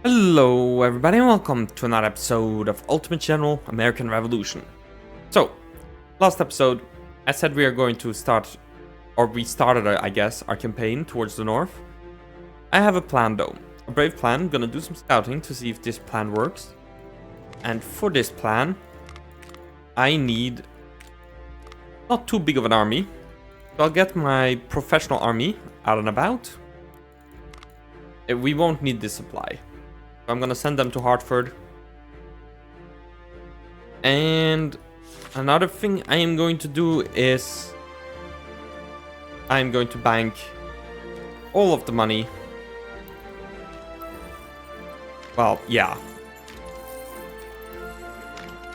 Hello everybody and welcome to another episode of Ultimate General American Revolution. So, last episode, I said we are going to start, or we started, I guess, our campaign towards the north. I have a plan though, a brave plan. I'm gonna do some scouting to see if this plan works. And for this plan, I need not too big of an army. So I'll get my professional army out and about. We won't need this supply. I'm gonna send them to Hartford. And another thing I am going to do is I'm going to bank all of the money. Well, yeah.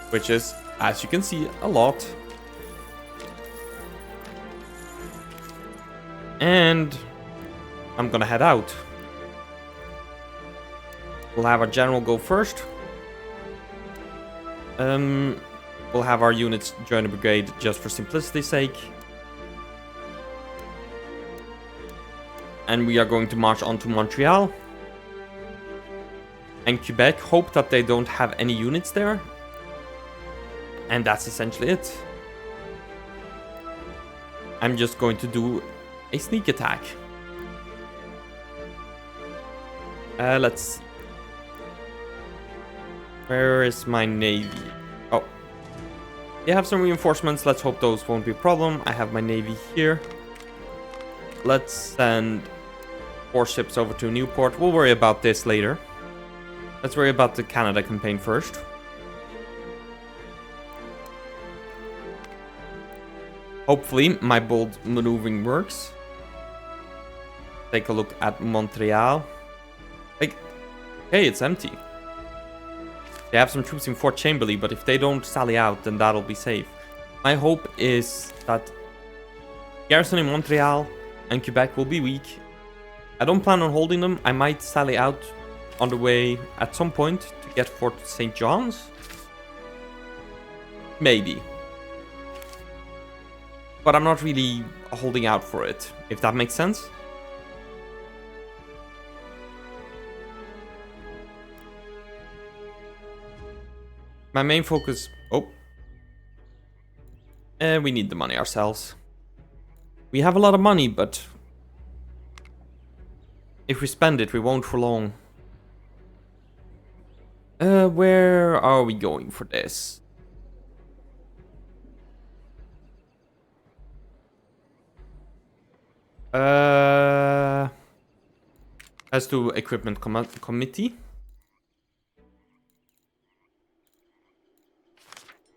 Which is, as you can see, a lot. And I'm gonna head out. We'll have our general go first. We'll have our units join the brigade just for simplicity's sake. And we are going to march on to Montreal. And Quebec, hope that they don't have any units there. And that's essentially it. I'm just going to do a sneak attack. Let's see. Where is my navy? Oh. They have some reinforcements. Let's hope those won't be a problem. I have my navy here. Let's send 4 ships over to Newport. We'll worry about this later. Let's worry about the Canada campaign first. Hopefully my bold maneuvering works. Take a look at Montreal. Like, hey, it's empty. They have some troops in Fort Chamberlain, but if they don't sally out, then that'll be safe. My hope is that garrison in Montreal and Quebec will be weak. I don't plan on holding them. I might sally out on the way at some point to get Fort St. John's. Maybe. But I'm not really holding out for it, if that makes sense. My main focus... Oh. We need the money ourselves. We have a lot of money, but... if we spend it, we won't for long. Where are we going for this? As to equipment committee.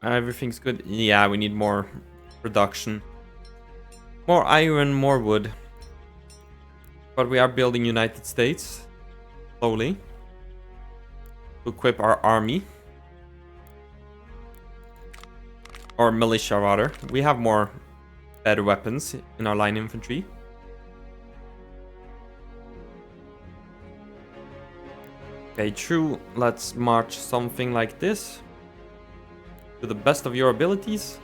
Everything's good. Yeah, we need more production. More iron, more wood. But we are building United States. Slowly. To equip our army. Or militia, rather. We have more better weapons in our line infantry. Okay, true. Let's march something like this. To the best of your abilities.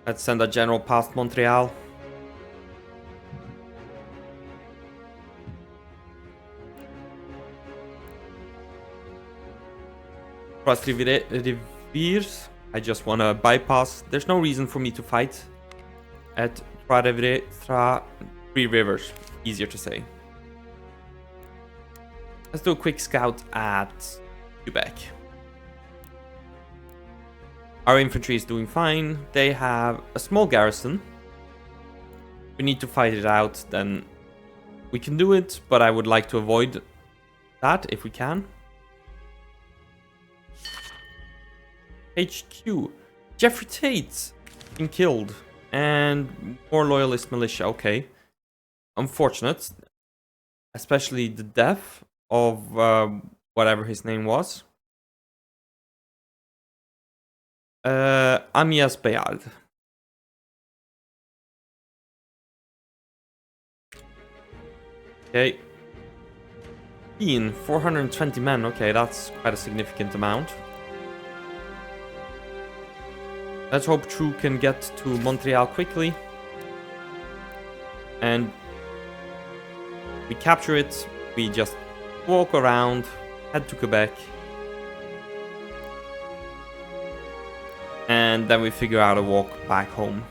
Let's send a general past Montreal. Cross Rivières. I just want to bypass. There's no reason for me to fight at Three Rivers. Easier to say. Let's do a quick scout at Quebec. Our infantry is doing fine. They have a small garrison. We need to fight it out, then we can do it, but I would like to avoid that if we can. HQ. Jeffrey Tate been killed. And more loyalist militia. Okay. Unfortunate. Especially the death of whatever his name was. Amias Bayard. Okay. 420 men. Okay, that's quite a significant amount. Let's hope True can get to Montreal quickly. And We capture it, we just walk around, head to Quebec, and then we figure out a walk back home.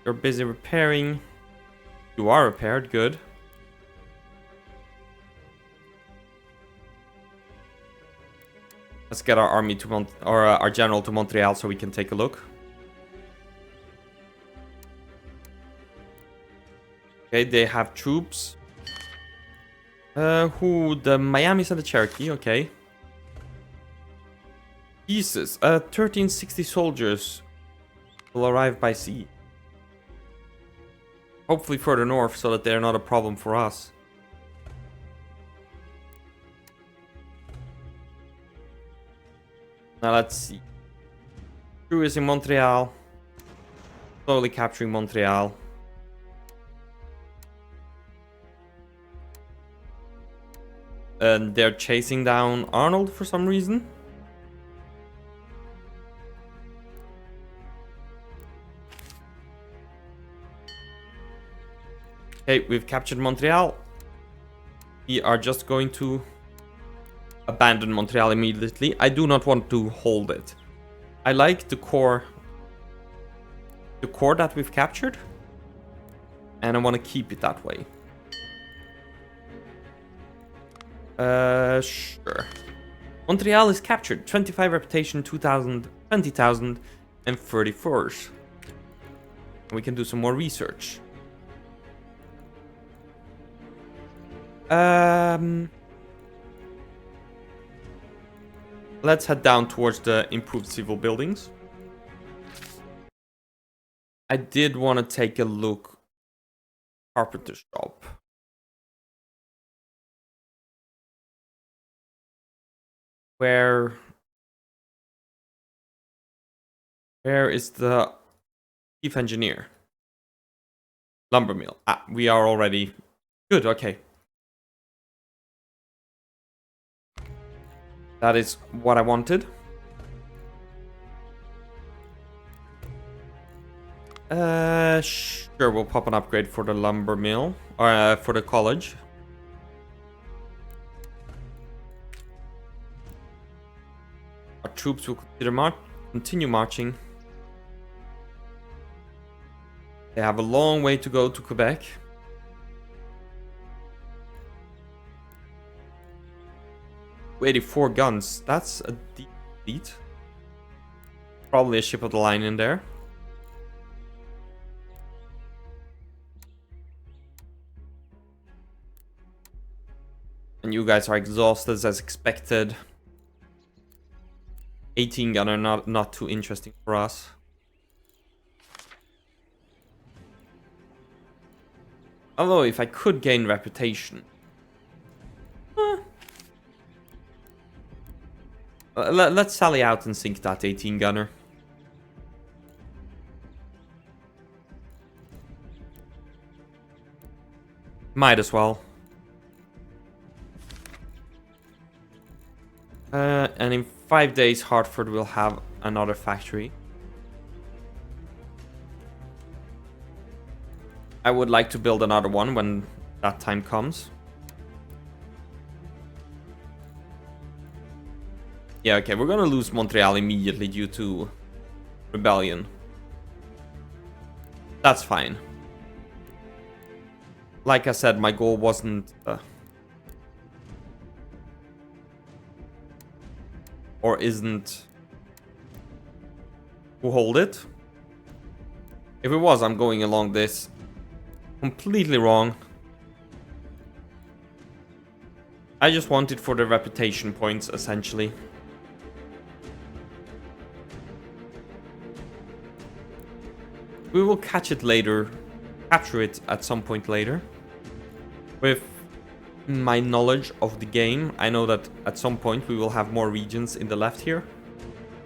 You're busy repairing. You are repaired, good. Let's get our army to our general to Montreal so we can take a look. Okay, they have troops. The Miamis and the Cherokee, okay. Jesus, 1360 soldiers will arrive by sea. Hopefully further north so that they're not a problem for us. Now let's see. Crew is in Montreal. Slowly capturing Montreal. And they're chasing down Arnold for some reason. Okay, we've captured Montreal. We are just going to abandon Montreal immediately. I do not want to hold it. I like the core that we've captured, and I want to keep it that way. Sure. Montreal is captured. 25 reputation, 2,000, 20,000, and 34s. We can do some more research. Let's head down towards the improved civil buildings. I did want to take a look. Carpenter's shop. Where is the chief engineer? Lumber mill. Ah, we are already good. Okay. That is what I wanted. Sure, we'll pop an upgrade for the lumber mill, or for the college. Our troops will continue marching. They have a long way to go to Quebec. Wait, 4 guns. That's a deep beat. Probably a ship of the line in there. And you guys are exhausted as expected. 18 gunner, not too interesting for us. Although if I could gain reputation. Let's sally out and sink that 18 gunner. Might as well. And in 5 days, Hartford will have another factory. I would like to build another one when that time comes. Yeah, okay, we're gonna lose Montreal immediately due to rebellion. That's fine. Like I said, my goal wasn't... or isn't... to hold it. If it was, I'm going along this completely wrong. I just want it for the reputation points, essentially. We will catch it later, capture it at some point later. With my knowledge of the game, I know that at some point we will have more regions in the left here.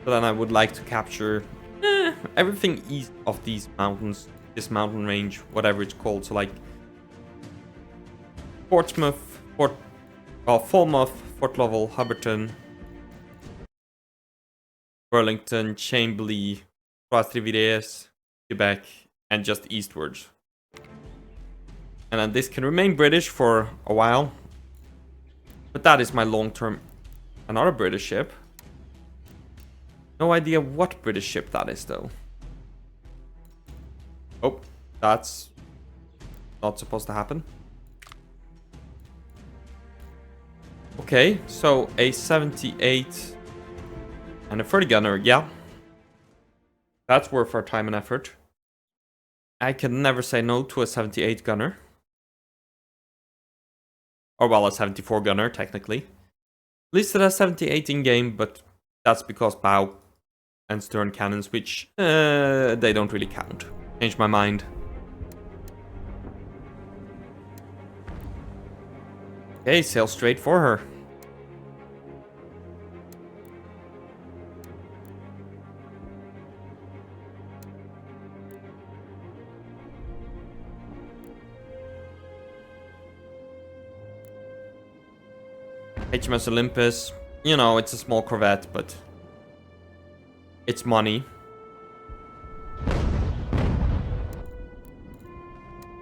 So then I would like to capture everything east of these mountains, this mountain range, whatever it's called. So like Portsmouth, Falmouth, Fort Lovell, Hubbardton, Burlington, Chambly, Trois-Rivières, Quebec, and just eastwards. And then this can remain British for a while. But that is my long-term... Another British ship. No idea what British ship that is, though. Oh, that's not supposed to happen. Okay, so a 78 and a 30 gunner, yeah. That's worth our time and effort. I can never say no to a 78 gunner. Or well, a 74 gunner, technically. At least it has 78 in game, but that's because bow and stern cannons, which they don't really count. Changed my mind. Okay, sail straight for her. HMS Olympus, you know, it's a small corvette, but it's money.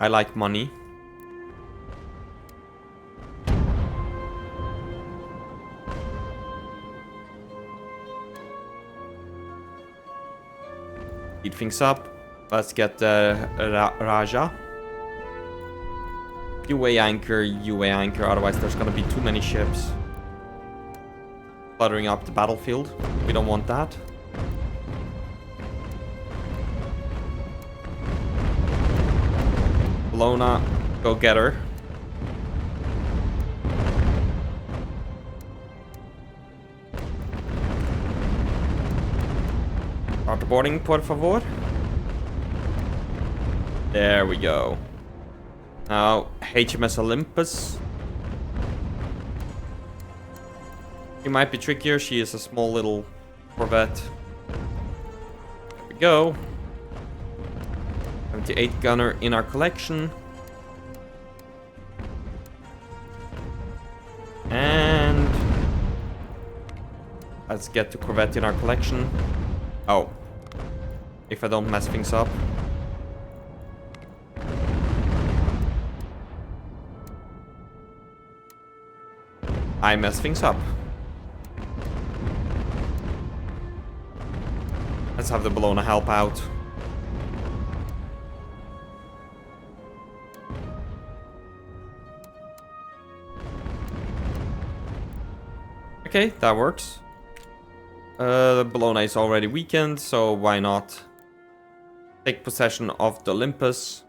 I like money. Speed things up. Let's get Raja. UA anchor, otherwise there's gonna be too many ships cluttering up the battlefield. We don't want that. Lona, go get her. Boarding, por favor. There we go. Now, HMS Olympus. She might be trickier. She is a small little corvette. There we go. 78 gunner in our collection. And let's get the corvette in our collection. Oh. If I don't mess things up. I mess things up. Let's have the Bologna help out. Okay, that works. Bologna is already weakened, so why not take possession of the Olympus.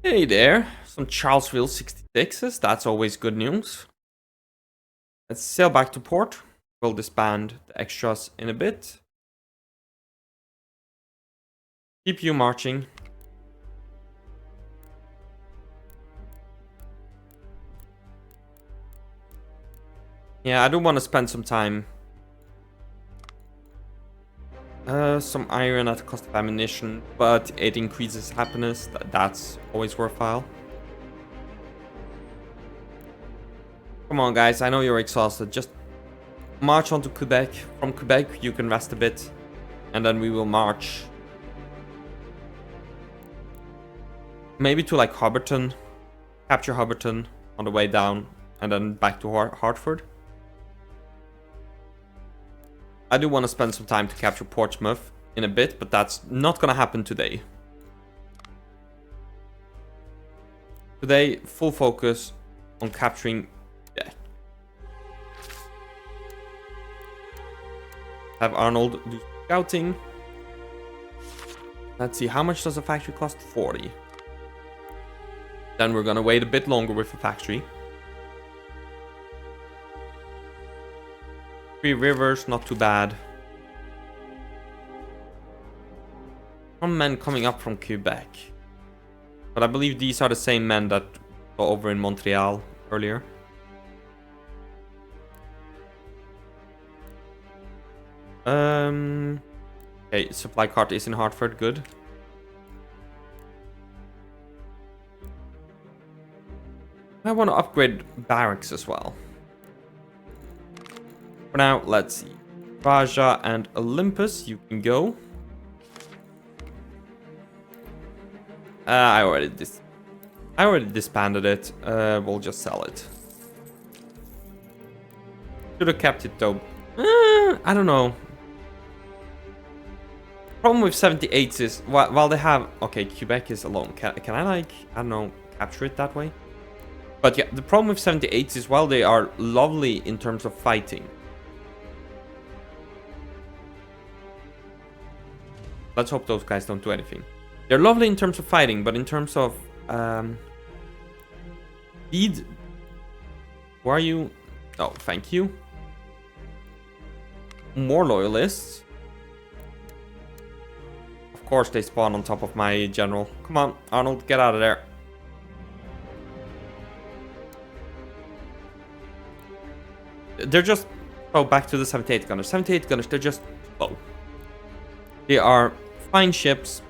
Hey there, some Charlesville 66s, that's always good news. Let's sail back to port. We'll disband the extras in a bit. Keep you marching. Yeah, I do want to spend some time. Some iron at the cost of ammunition, but it increases happiness. That's always worthwhile. Come on, guys. I know you're exhausted. Just march on to Quebec. From Quebec, you can rest a bit. And then we will march. Maybe to like Hobbiton. Capture Hobbiton on the way down. And then back to Hartford. I do want to spend some time to capture Portsmouth in a bit, but that's not going to happen today. Today, full focus on capturing Quebec. Have Arnold do scouting. Let's see, how much does a factory cost? 40. Then we're going to wait a bit longer with the factory. Three Rivers, not too bad. Some men coming up from Quebec. But I believe these are the same men that were over in Montreal earlier. Okay, supply cart is in Hartford, good. I want to upgrade barracks as well. For now, let's see. Raja and Olympus, you can go. I already did this. I already disbanded it. We'll just sell it. Should have kept it though. I don't know. Problem with 78s is while they have Quebec is alone. Can I like I don't know capture it that way? But yeah, the problem with 78s is while they are lovely in terms of fighting. Let's hope those guys don't do anything. They're lovely in terms of fighting, but in terms of speed, who are you? Oh, thank you. More loyalists. Of course they spawn on top of my general. Come on, Arnold, get out of there. They're just... Oh, back to the 78 gunners. 78 gunners, they're just... Oh. They are fine ships.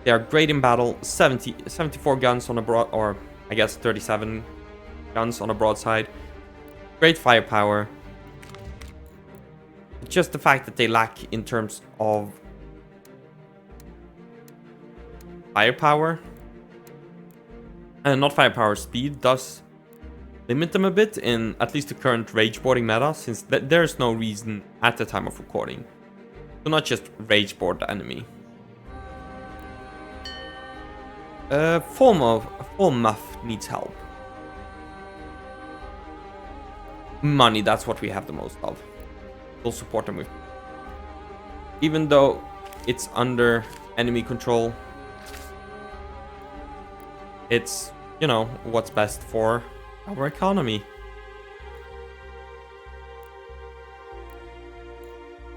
They are great in battle. 74 guns on a broad... Or, I guess, 37 guns on a broadside. Great firepower. Just the fact that they lack in terms of firepower and not firepower, speed does limit them a bit in at least the current rage boarding meta, since there's no reason at the time of recording to not just rage board the enemy. Full muff needs help. Money, that's what we have the most of. We'll support them with, even though it's under enemy control. It's, you know, what's best for our economy.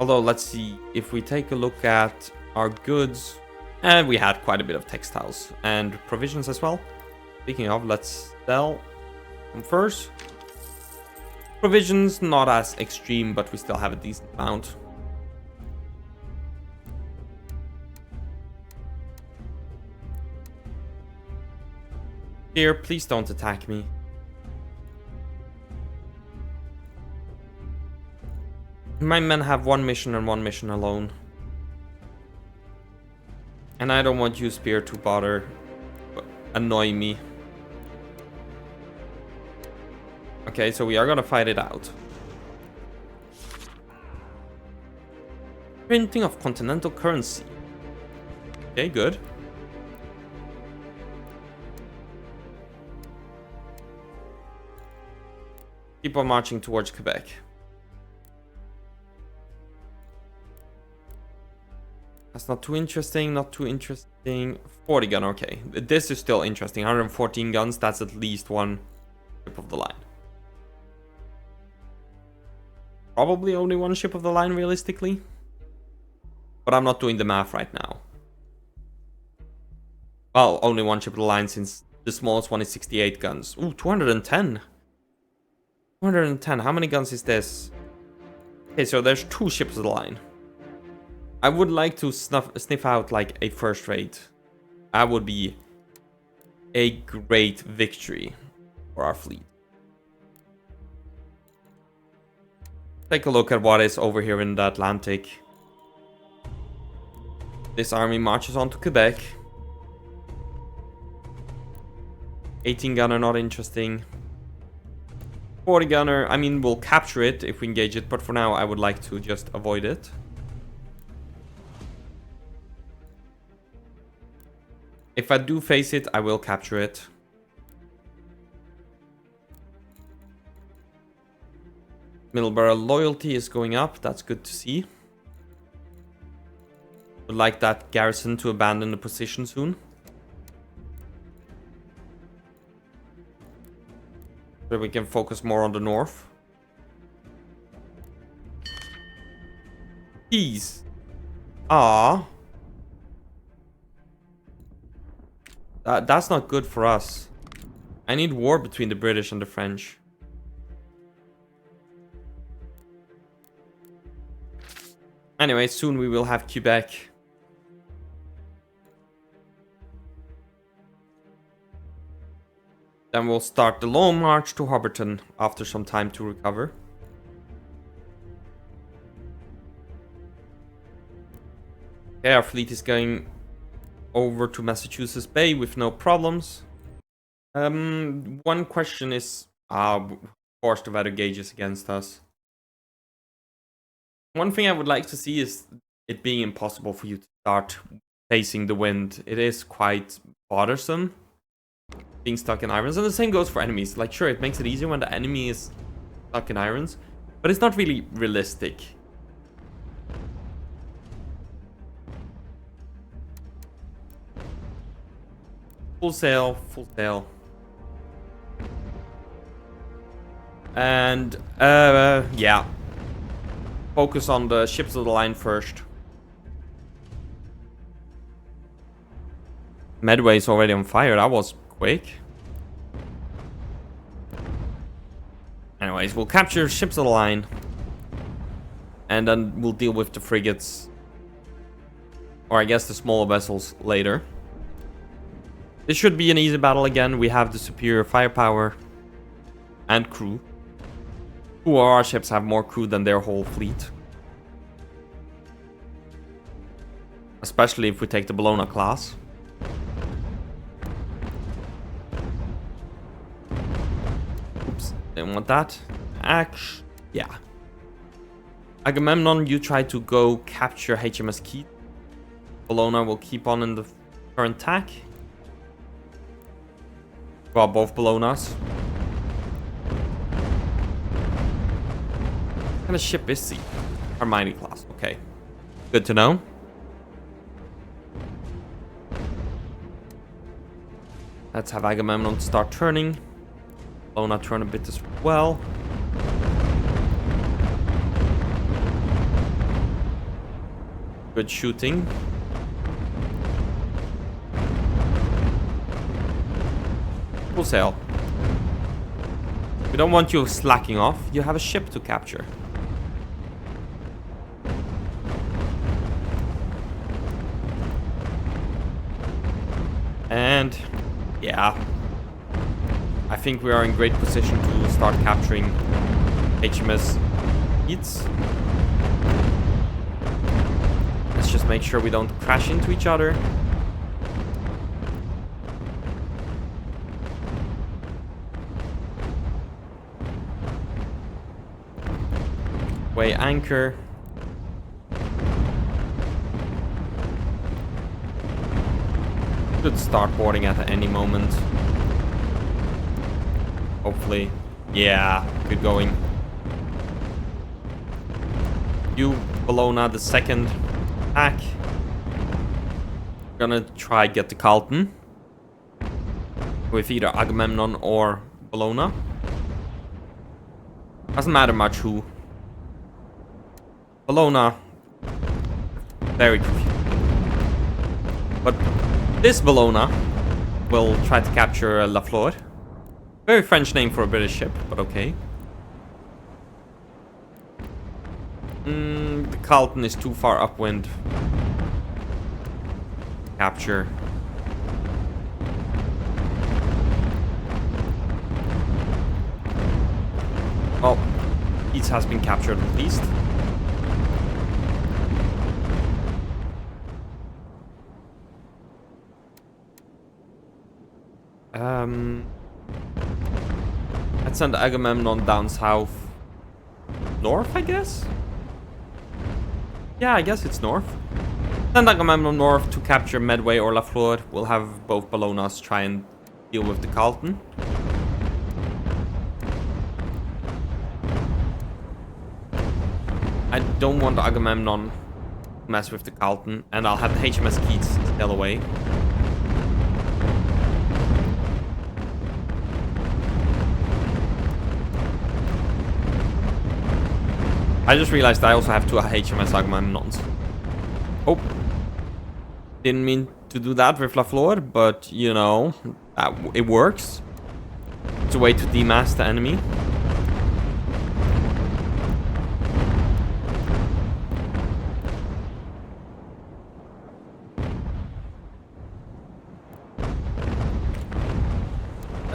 Although, let's see, if we take a look at our goods, and we had quite a bit of textiles and provisions as well. Speaking of, let's sell some furs. Provisions, not as extreme, but we still have a decent amount. Here, please don't attack me. My men have one mission and one mission alone. And I don't want you, Spear, to bother annoy me. Okay, so we are gonna fight it out. Printing of continental currency. Okay, good. Keep on marching towards Quebec. That's not too interesting, not too interesting. 40 gun, okay. This is still interesting. 114 guns, that's at least one ship of the line. Probably only one ship of the line, realistically. But I'm not doing the math right now. Well, only one ship of the line, since the smallest one is 68 guns. Ooh, 210. 210, how many guns is this? Okay, so there's 2 ships of the line. I would like to sniff out like a first rate. That would be a great victory for our fleet. Take a look at what is over here in the Atlantic. This army marches on to Quebec. 18 gunner, not interesting. 40 gunner, I mean, we'll capture it if we engage it, but for now I would like to just avoid it. If I do face it, I will capture it. Middleborough loyalty is going up, that's good to see. Would like that garrison to abandon the position soon. So we can focus more on the north. Peace. Ah. That's not good for us. I need war between the British and the French. Anyway, soon we will have Quebec. Then we'll start the long march to Hobbiton after some time to recover. Okay, our fleet is going over to Massachusetts Bay with no problems. One question is, forced the weather gauges against us. One thing I would like to see is it being impossible for you to start facing the wind. It is quite bothersome being stuck in irons, and the same goes for enemies. Like, sure, it makes it easier when the enemy is stuck in irons, but it's not really realistic. Full sail, full sail. And, yeah. Focus on the ships of the line first. Medway's already on fire. That was quick. Anyways, we'll capture ships of the line. And then we'll deal with the frigates. Or I guess the smaller vessels later. This should be an easy battle again. We have the superior firepower. And crew. Two of our ships have more crew than their whole fleet. Especially if we take the Bologna class. Oops, didn't want that. Yeah. Agamemnon, you try to go capture HMS Keith. Bologna will keep on in the current tack. Well, both Bolognas. What kind of ship is he? Hermione class, okay. Good to know. Let's have Agamemnon start turning. Bologna turn a bit as well. Good shooting. Full sail. We don't want you slacking off. You have a ship to capture. And yeah, I think we are in great position to start capturing HMS Keats. Let's just make sure we don't crash into each other. Weigh anchor. Could start boarding at any moment. Hopefully. Yeah, good going. You, Bologna, the second attack. Gonna try get the Carlton. With either Agamemnon or Bologna. Doesn't matter much who. Bologna. Very confused. But this Bologna will try to capture La Flore. Very French name for a British ship, but okay. The Carlton is too far upwind. Capture. Well, Keats has been captured at least. Let's send Agamemnon down south. North, I guess? Yeah, I guess it's north. Send Agamemnon north to capture Medway or La Flore. We'll have both Bolognas try and deal with the Carlton. I don't want Agamemnon to mess with the Carlton, and I'll have the HMS Keats sail away. I just realized I also have two HMS Agamemnons. Oh. Didn't mean to do that with La Flore, but, you know, it works. It's a way to demast the enemy.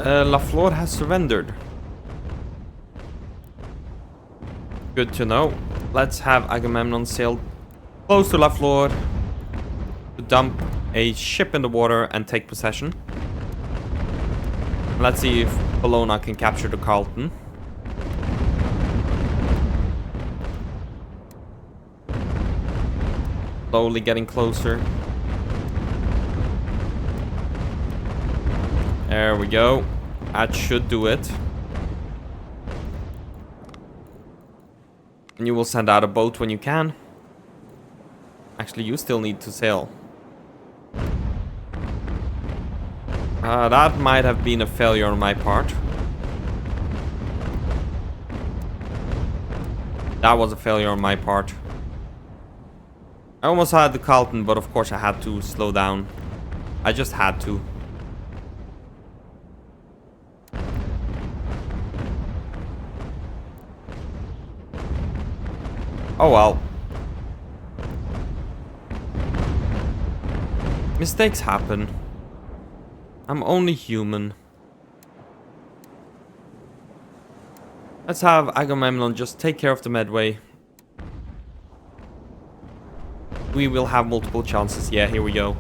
La Flore has surrendered. Good to know. Let's have Agamemnon sail close to La Flore to dump a ship in the water and take possession. Let's see if Bologna can capture the Carlton. Slowly getting closer. There we go. That should do it. And you will send out a boat when you can. Actually, you still need to sail. That might have been a failure on my part. That was a failure on my part. I almost had the Carlton, but of course I had to slow down. I just had to. Oh well. Mistakes happen. I'm only human. Let's have Agamemnon just take care of the Medway. We will have multiple chances. Yeah, here we go.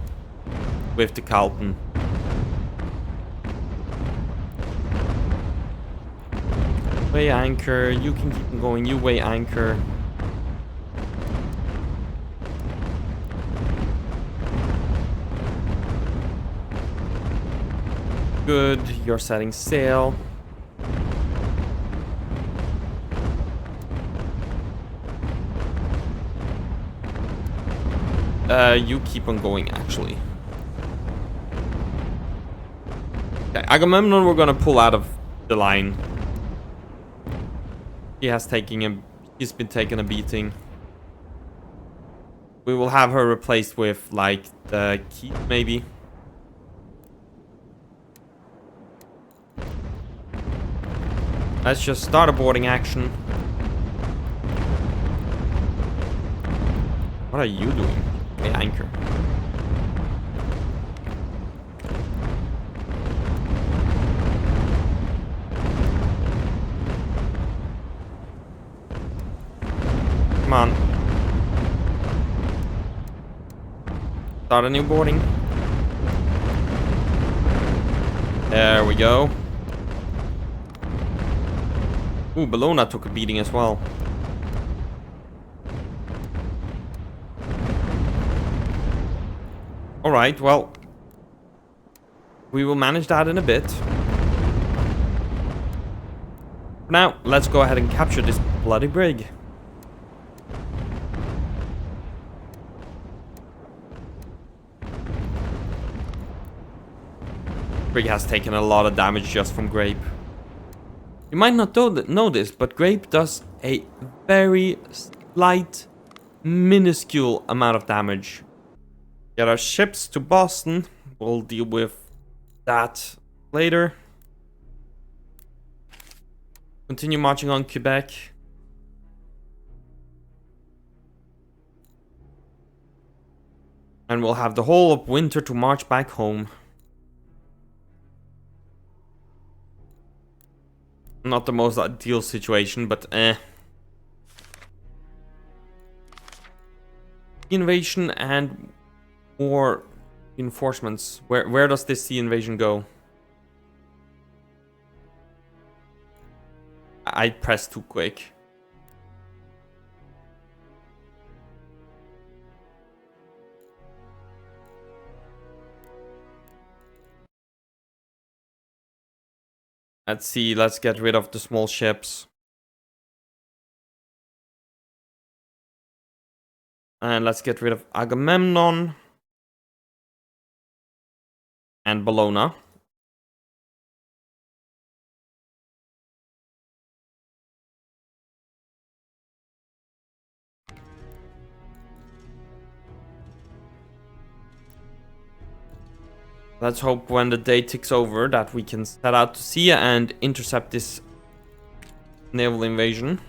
With the Carlton. Weigh anchor. You can keep going. You weigh anchor. Good. You're setting sail. You keep on going, actually. Okay, Agamemnon, we're gonna pull out of the line. He's been taking a beating. We will have her replaced with, like, the keep, maybe. Let's just start a boarding action. What are you doing? Hey, anchor. Come on. Start a new boarding. There we go. Ooh, Bologna took a beating as well. Alright, well. We will manage that in a bit. For now, let's go ahead and capture this bloody brig. Brig has taken a lot of damage just from Grape. You might not know this, but Grape does a very slight, minuscule amount of damage. Get our ships to Boston. We'll deal with that later. Continue marching on Quebec. And we'll have the whole of winter to march back home. Not the most ideal situation, but Invasion and more reinforcements. Where does this sea invasion go? I pressed too quick. Let's see, let's get rid of the small ships. And let's get rid of Agamemnon. And Bologna. Let's hope when the day ticks over that we can set out to sea and intercept this naval invasion.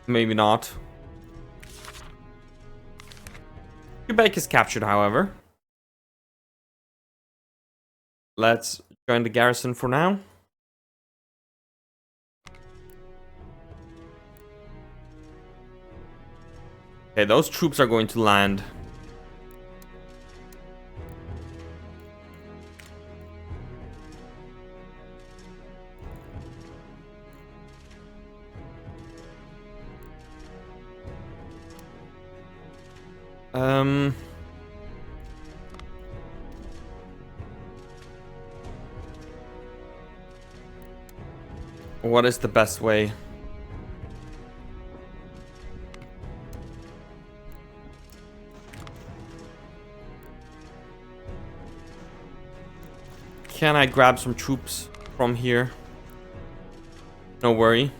Maybe not. Quebec is captured, however. Let's join the garrison for now. Okay, those troops are going to land. What is the best way? Can I grab some troops from here? No worry.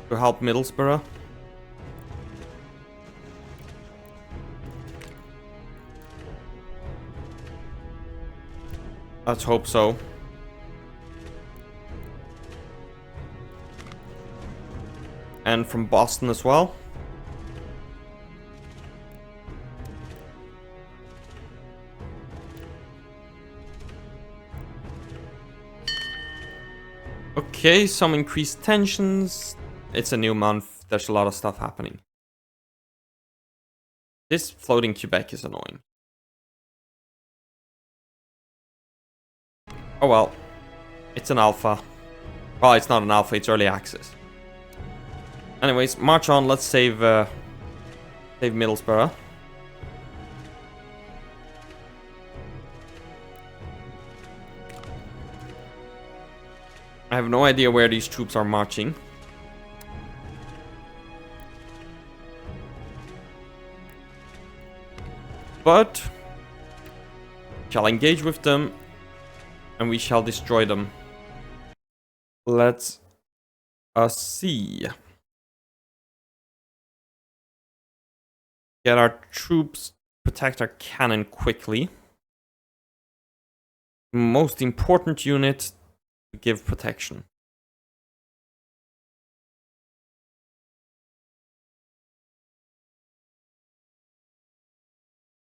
To help Middlesbrough. Let's hope so. And from Boston as well. Okay, some increased tensions. It's a new month. There's a lot of stuff happening. This floating Quebec is annoying. Oh well. It's an alpha. Well, it's not an alpha, it's early access. Anyways, march on. Let's save Middlesbrough. I have no idea where these troops are marching. But shall engage with them and we shall destroy them. Let's see. Get our troops, protect our cannon quickly. Most important unit to give protection.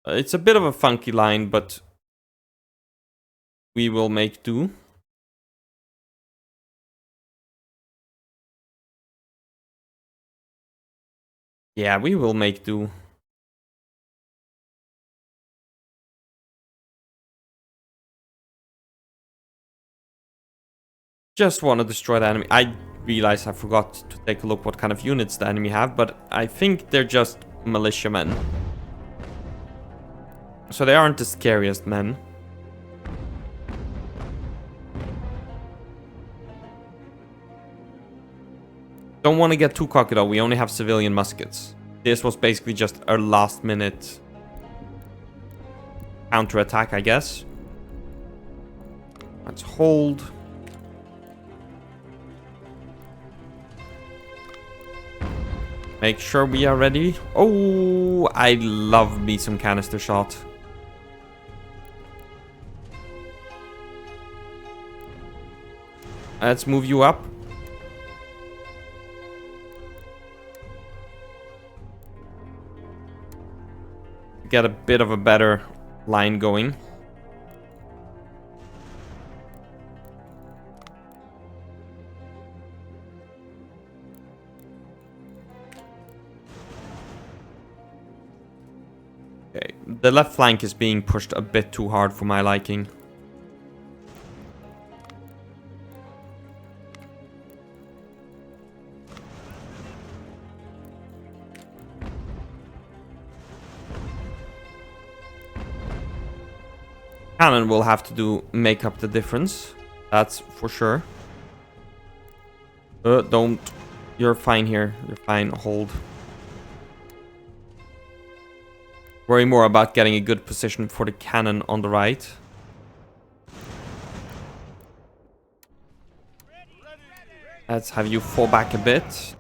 It's a bit of a funky line, but we will make do. Yeah, we will make do. Just want to destroy the enemy. I realize I forgot to take a look what kind of units the enemy have, but I think they're just militiamen. So they aren't the scariest men. Don't want to get too cocky though, we only have civilian muskets. This was basically just a last minute counterattack, I guess. Let's hold. Make sure we are ready. Oh, I love me some canister shot. Let's move you up. Get a bit of a better line going. Okay, the left flank is being pushed a bit too hard for my liking. Cannon will have to make up the difference. That's for sure. Don't. You're fine here. You're fine. Hold. Worry more about getting a good position for the cannon on the right. Let's have you fall back a bit.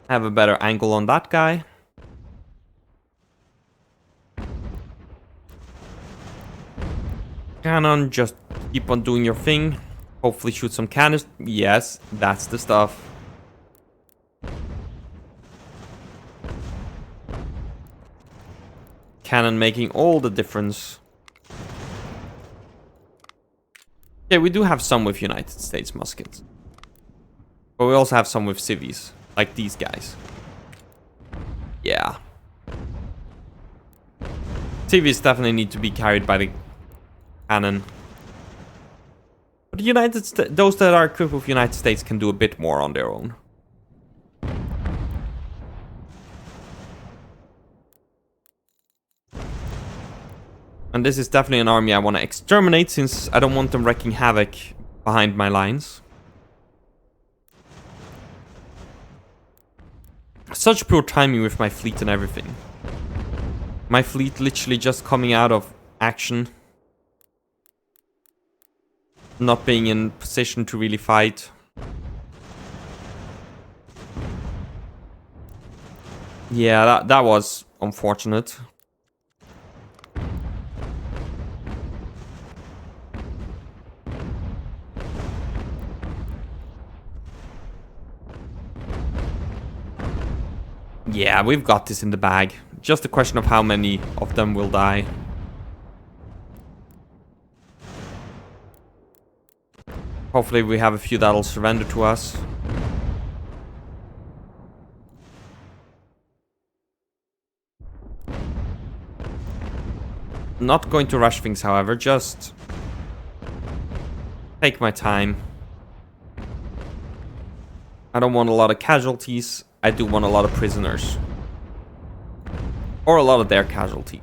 Have a better angle on that guy. Cannon, just keep on doing your thing. Hopefully shoot some cannons. Yes, that's the stuff. Cannon making all the difference. Yeah, we do have some with United States muskets. But we also have some with civvies. Like these guys. Yeah. Civvies definitely need to be carried by the cannon. But the United States, those that are equipped with United States can do a bit more on their own. And this is definitely an army I want to exterminate, since I don't want them wreaking havoc behind my lines. Such poor timing with my fleet and everything. My fleet literally just coming out of action. Not being in position to really fight. Yeah, that was unfortunate. Yeah, we've got this in the bag. Just a question of how many of them will die. Hopefully we have a few that'll surrender to us. Not going to rush things, however, just take my time. I don't want a lot of casualties. I do want a lot of prisoners. Or a lot of their casualties.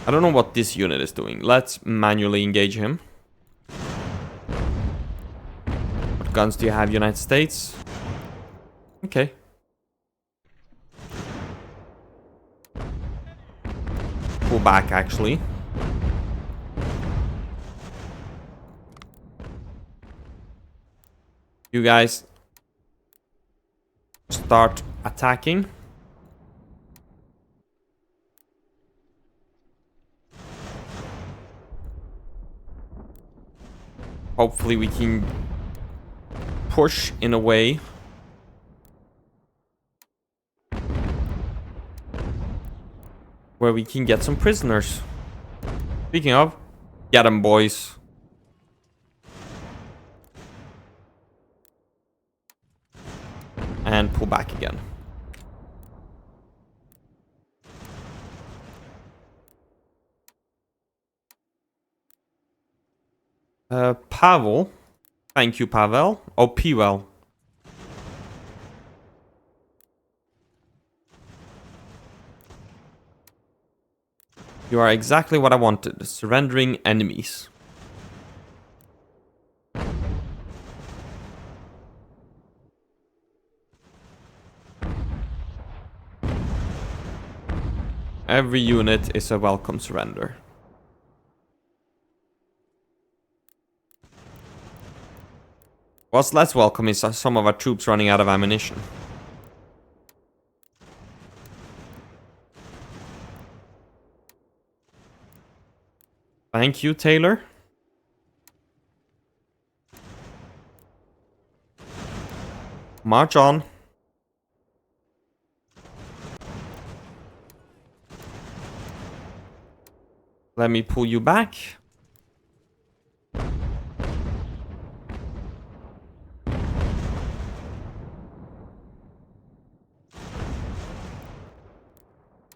I don't know what this unit is doing. Let's manually engage him. What guns do you have, United States? Okay. Pull back, actually. You guys start attacking. Hopefully we can push in a way where we can get some prisoners. Speaking of, get them, boys. And pull back again. Pavel. Thank you, Pavel. Oh, Pewell. You are exactly what I wanted. Surrendering enemies. Every unit is a welcome surrender. What's less welcome is some of our troops running out of ammunition. Thank you, Taylor. March on. Let me pull you back.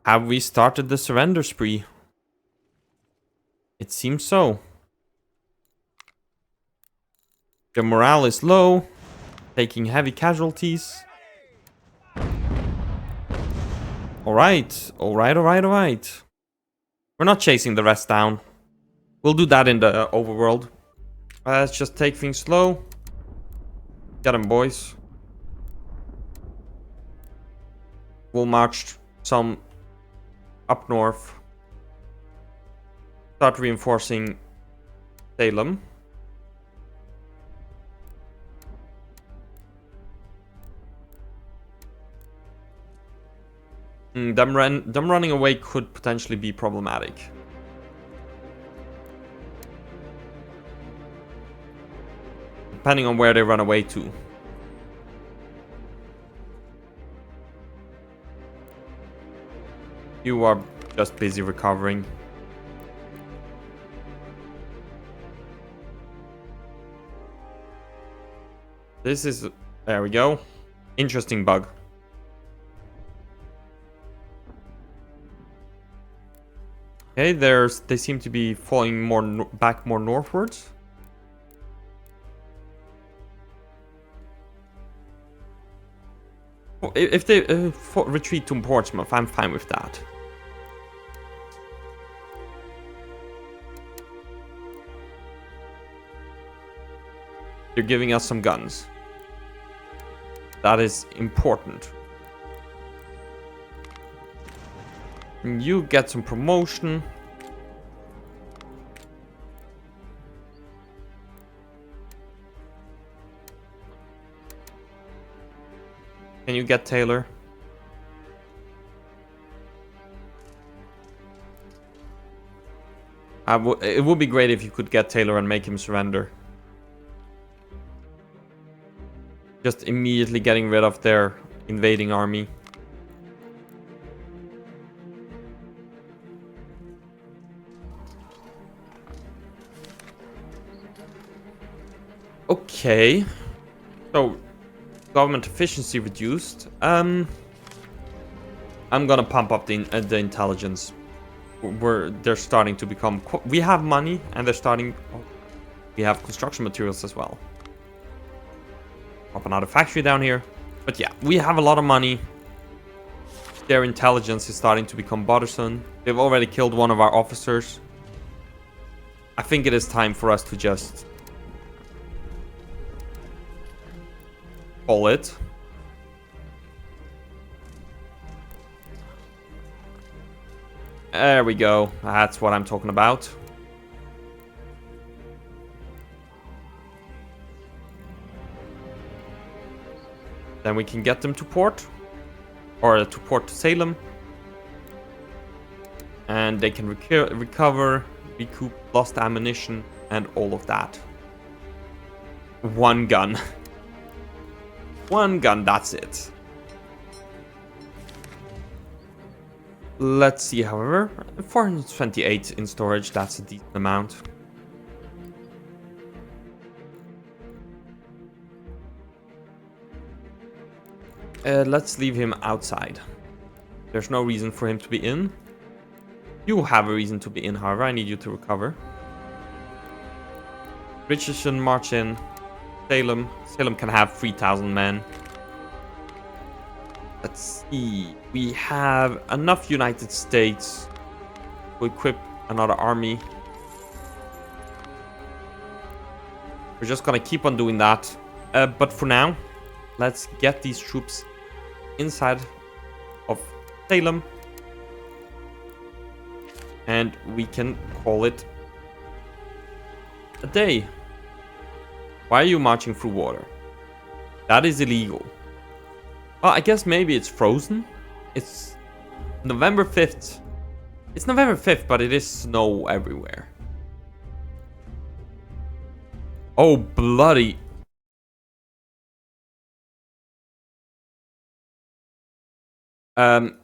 Have we started the surrender spree? It seems so. The morale is low, taking heavy casualties. Alright, alright. We're not chasing the rest down. We'll do that in the overworld. Let's just take things slow. Get them, boys. We'll march some up north. Start reinforcing Salem. Them running away could potentially be problematic. Depending on where they run away to. You are just busy recovering. This is... There we go. Interesting bug. Okay, they seem to be falling more back more northwards. If they retreat to Portsmouth, I'm fine with that. They're giving us some guns. That is important. And you get some promotion. Can you get Taylor? It would be great if you could get Taylor and make him surrender. Just immediately getting rid of their invading army. Okay. So, government efficiency reduced. I'm gonna pump up the intelligence. They're starting to become... We have money, and they're starting... Oh, we have construction materials as well. Pop another factory down here. But yeah, we have a lot of money. Their intelligence is starting to become bothersome. They've already killed one of our officers. I think it is time for us to just... call it. There we go. That's what I'm talking about. Then we can get them to port. Or to port to Salem. And they can recover, recoup lost ammunition, and all of that. One gun. One gun, that's it. Let's see, however. 428 in storage, that's a decent amount. Let's leave him outside. There's no reason for him to be in. You have a reason to be in, however. I need you to recover. Richardson, march in. Salem. Salem can have 3,000 men. Let's see. We have enough United States to equip another army. We're just gonna keep on doing that. But for now, let's get these troops inside of Salem. And we can call it a day. Why are you marching through water? That is illegal. Well, I guess maybe it's frozen. It's November 5th. It's November 5th, but it is snow everywhere. Oh, bloody... Run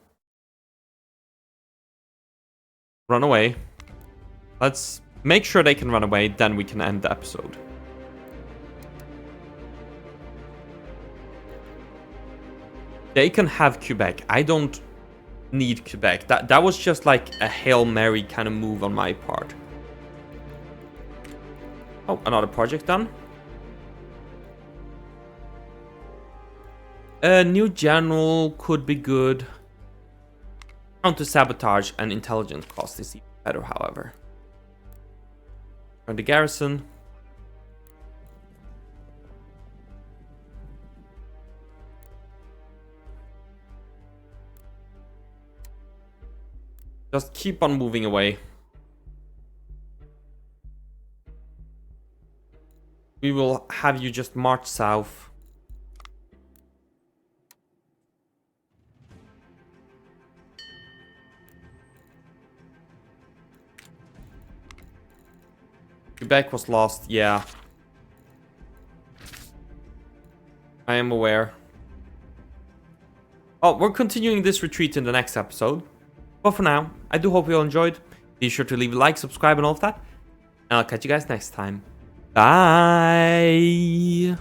away. Let's make sure they can run away, then we can end the episode. They can have Quebec. I don't need Quebec. That was just like a Hail Mary kind of move on my part. Oh, another project done. A new general could be good. Counter-sabotage and intelligence cost is even better, however. And the garrison. Just keep on moving away. We will have you just march south. Quebec was lost, yeah. I am aware. Oh, we're continuing this retreat in the next episode. But for now, I do hope you all enjoyed. Be sure to leave a like, subscribe, and all of that. And I'll catch you guys next time. Bye!